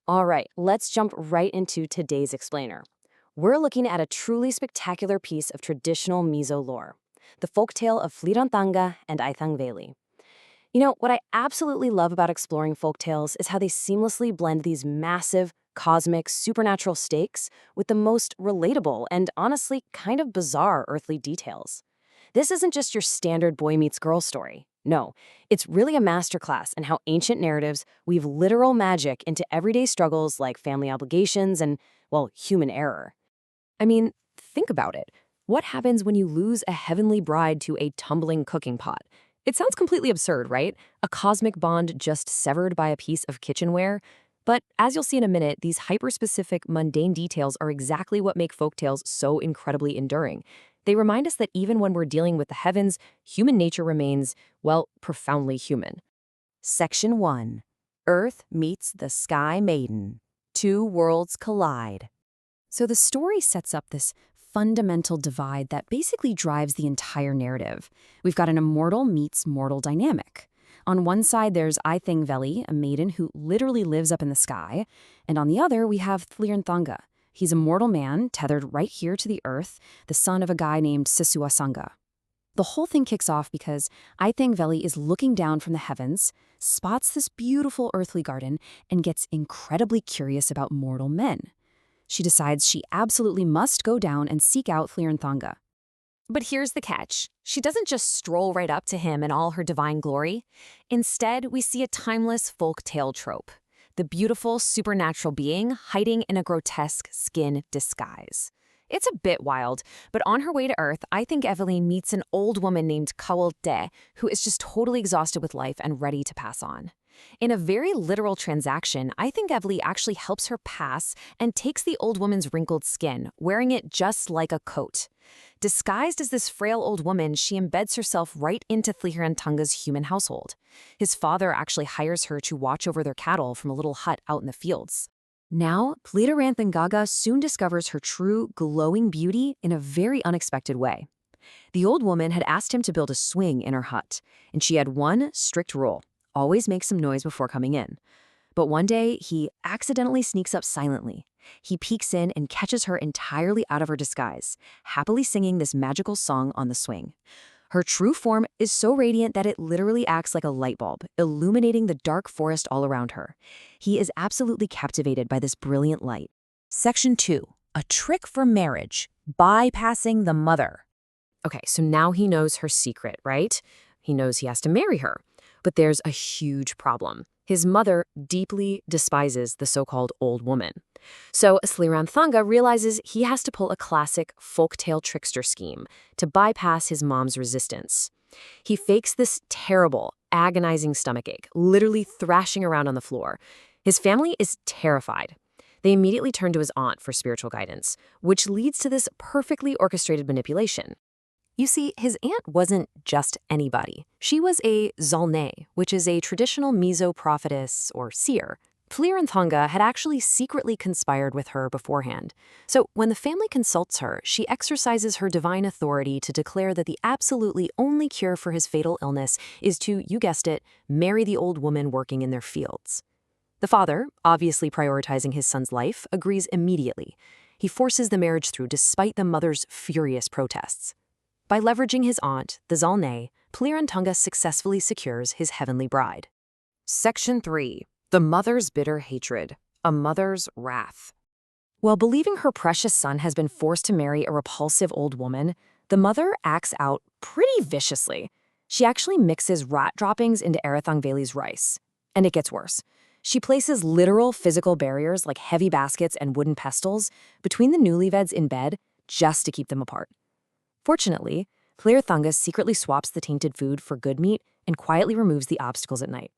All right, let's jump right into today's explainer. We're looking at a truly spectacular piece of traditional Mizo lore, the folktale of Thlihranthanga and Aithangveli. You know, what I absolutely love about exploring folktales is how they seamlessly blend these massive, cosmic, supernatural stakes with the most relatable and honestly kind of bizarre earthly details. This isn't just your standard boy meets girl story. No, it's really a masterclass in how ancient narratives weave literal magic into everyday struggles like family obligations and, well, human error. I mean, think about it. What happens when you lose a heavenly bride to a tumbling cooking pot? It sounds completely absurd, right? A cosmic bond just severed by a piece of kitchenware. But as you'll see in a minute, these hyper-specific, mundane details are exactly what make folktales so incredibly enduring. They remind us that even when we're dealing with the heavens, human nature remains, well, profoundly human. Section 1. Earth meets the Sky Maiden. Two worlds collide. So the story sets up this fundamental divide that basically drives the entire narrative. We've got an immortal meets mortal dynamic. On one side, there's Aithangveli, a maiden who literally lives up in the sky, and on the other, we have Thlihranthanga. He's a mortal man tethered right here to the earth, the son of a guy named Sisuasanga. The whole thing kicks off because Aithangveli is looking down from the heavens, spots this beautiful earthly garden, and gets incredibly curious about mortal men. She decides she absolutely must go down and seek out Thlihranthanga. But here's the catch. She doesn't just stroll right up to him in all her divine glory. Instead, we see a timeless folk tale trope. The beautiful, supernatural being hiding in a grotesque skin disguise. It's a bit wild, but on her way to Earth, I think Evelyn meets an old woman named Kawalte, who is just totally exhausted with life and ready to pass on. In a very literal transaction, I think Evelyn actually helps her pass and takes the old woman's wrinkled skin, wearing it just like a coat. Disguised as this frail old woman, she embeds herself right into Thlihrantanga's human household. His father actually hires her to watch over their cattle from a little hut out in the fields. Now, Thlihranthanga soon discovers her true, glowing beauty in a very unexpected way. The old woman had asked him to build a swing in her hut, and she had one strict rule: always make some noise before coming in. But one day, he accidentally sneaks up silently. He peeks in and catches her entirely out of her disguise, happily singing this magical song on the swing. Her true form is so radiant that it literally acts like a light bulb, illuminating the dark forest all around her. He is absolutely captivated by this brilliant light. Section 2. A trick for marriage. Bypassing the mother. Okay, so now he knows her secret, right? He knows he has to marry her. But there's a huge problem. His mother deeply despises the so-called old woman. So Thlihranthanga realizes he has to pull a classic folktale trickster scheme to bypass his mom's resistance. He fakes this terrible, agonizing stomachache, literally thrashing around on the floor. His family is terrified. They immediately turn to his aunt for spiritual guidance, which leads to this perfectly orchestrated manipulation. You see, his aunt wasn't just anybody. She was a Zalne, which is a traditional Mizo prophetess or seer. Thlihranthanga had actually secretly conspired with her beforehand. So when the family consults her, she exercises her divine authority to declare that the absolutely only cure for his fatal illness is to, you guessed it, marry the old woman working in their fields. The father, obviously prioritizing his son's life, agrees immediately. He forces the marriage through despite the mother's furious protests. By leveraging his aunt, the Zalne, Thlihranthanga successfully secures his heavenly bride. Section 3. The mother's bitter hatred. A mother's wrath. While believing her precious son has been forced to marry a repulsive old woman, the mother acts out pretty viciously. She actually mixes rat droppings into Aithangveli's rice. And it gets worse. She places literal physical barriers like heavy baskets and wooden pestles between the newlyweds in bed just to keep them apart. Fortunately, Thlihranthanga secretly swaps the tainted food for good meat and quietly removes the obstacles at night.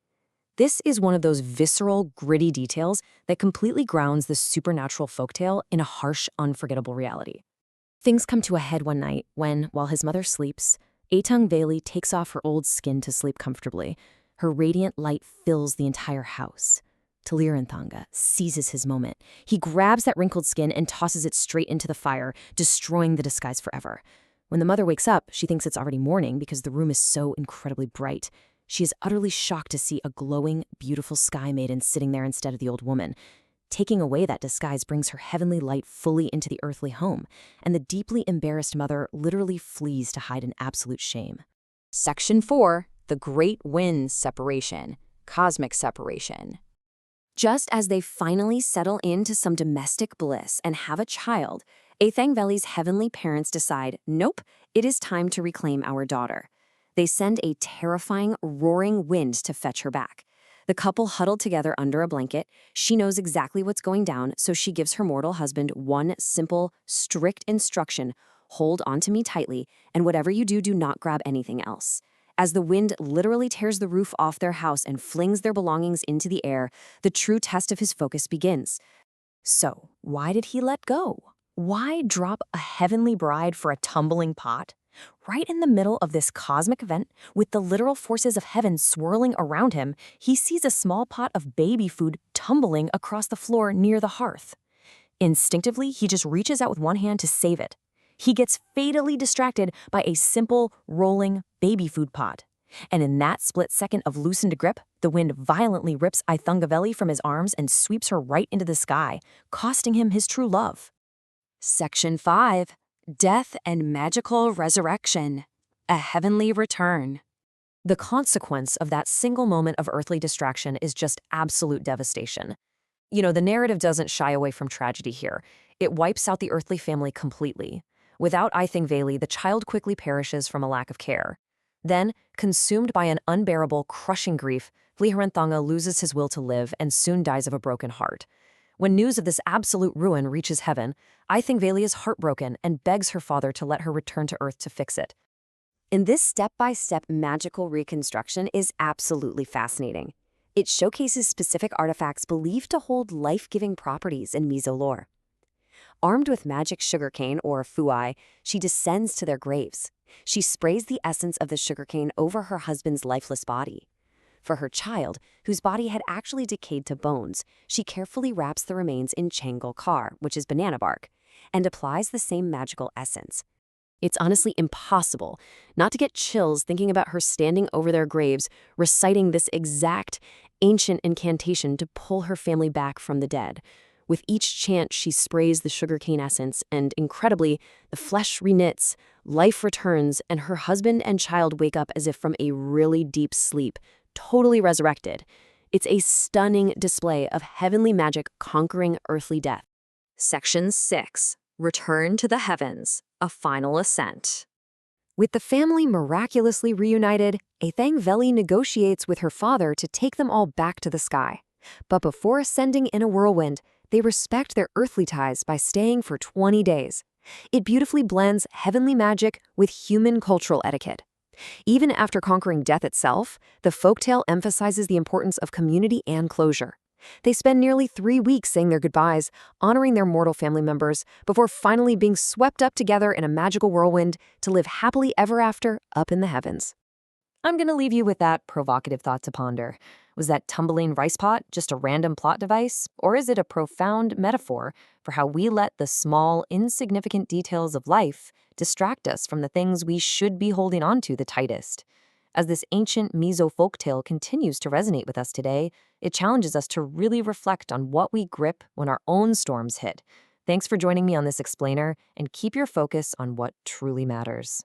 This is one of those visceral, gritty details that completely grounds the supernatural folktale in a harsh, unforgettable reality. Things come to a head one night when, while his mother sleeps, Aithangveli takes off her old skin to sleep comfortably. Her radiant light fills the entire house. Thlihranthanga seizes his moment. He grabs that wrinkled skin and tosses it straight into the fire, destroying the disguise forever. When the mother wakes up, she thinks it's already morning because the room is so incredibly bright. She is utterly shocked to see a glowing, beautiful sky maiden sitting there instead of the old woman. Taking away that disguise brings her heavenly light fully into the earthly home, and the deeply embarrassed mother literally flees to hide in absolute shame. Section 4. The Great Winds Separation. Cosmic Separation. Just as they finally settle into some domestic bliss and have a child, Aithangveli's heavenly parents decide, nope, it is time to reclaim our daughter. They send a terrifying, roaring wind to fetch her back. The couple huddle together under a blanket. She knows exactly what's going down, so she gives her mortal husband one simple, strict instruction: hold onto me tightly, and whatever you do, do not grab anything else. As the wind literally tears the roof off their house and flings their belongings into the air, the true test of his focus begins. So, why did he let go? Why drop a heavenly bride for a tumbling pot? Right in the middle of this cosmic event, with the literal forces of heaven swirling around him, he sees a small pot of baby food tumbling across the floor near the hearth. Instinctively, he just reaches out with one hand to save it. He gets fatally distracted by a simple, rolling baby food pot. And in that split second of loosened grip, the wind violently rips Aithangveli from his arms and sweeps her right into the sky, costing him his true love. Section 5. Death and Magical Resurrection. A Heavenly Return. The consequence of that single moment of earthly distraction is just absolute devastation. The narrative doesn't shy away from tragedy here. It wipes out the earthly family completely. Without Aithangveli, the child quickly perishes from a lack of care. Then, consumed by an unbearable, crushing grief, Thlihranthanga loses his will to live and soon dies of a broken heart. When news of this absolute ruin reaches heaven, Aithangveli is heartbroken and begs her father to let her return to earth to fix it. And this step-by-step magical reconstruction is absolutely fascinating. It showcases specific artifacts believed to hold life-giving properties in Mizo lore. Armed with magic sugarcane, or fuai, she descends to their graves. She sprays the essence of the sugarcane over her husband's lifeless body. For her child, whose body had actually decayed to bones, she carefully wraps the remains in changal kar, which is banana bark, and applies the same magical essence. It's honestly impossible not to get chills thinking about her standing over their graves, reciting this exact ancient incantation to pull her family back from the dead. With each chant, she sprays the sugarcane essence, and incredibly, the flesh reknits, life returns, and her husband and child wake up as if from a really deep sleep, totally resurrected. It's a stunning display of heavenly magic conquering earthly death. Section 6. Return to the Heavens, a Final Ascent. With the family miraculously reunited, Aithangveli negotiates with her father to take them all back to the sky. But before ascending in a whirlwind, they respect their earthly ties by staying for 20 days. It beautifully blends heavenly magic with human cultural etiquette. Even after conquering death itself, the folktale emphasizes the importance of community and closure. They spend nearly 3 weeks saying their goodbyes, honoring their mortal family members, before finally being swept up together in a magical whirlwind to live happily ever after up in the heavens. I'm going to leave you with that provocative thought to ponder. Was that tumbling rice pot just a random plot device, or is it a profound metaphor for how we let the small, insignificant details of life distract us from the things we should be holding on to the tightest? As this ancient Mizo folktale continues to resonate with us today, it challenges us to really reflect on what we grip when our own storms hit. Thanks for joining me on this explainer, and keep your focus on what truly matters.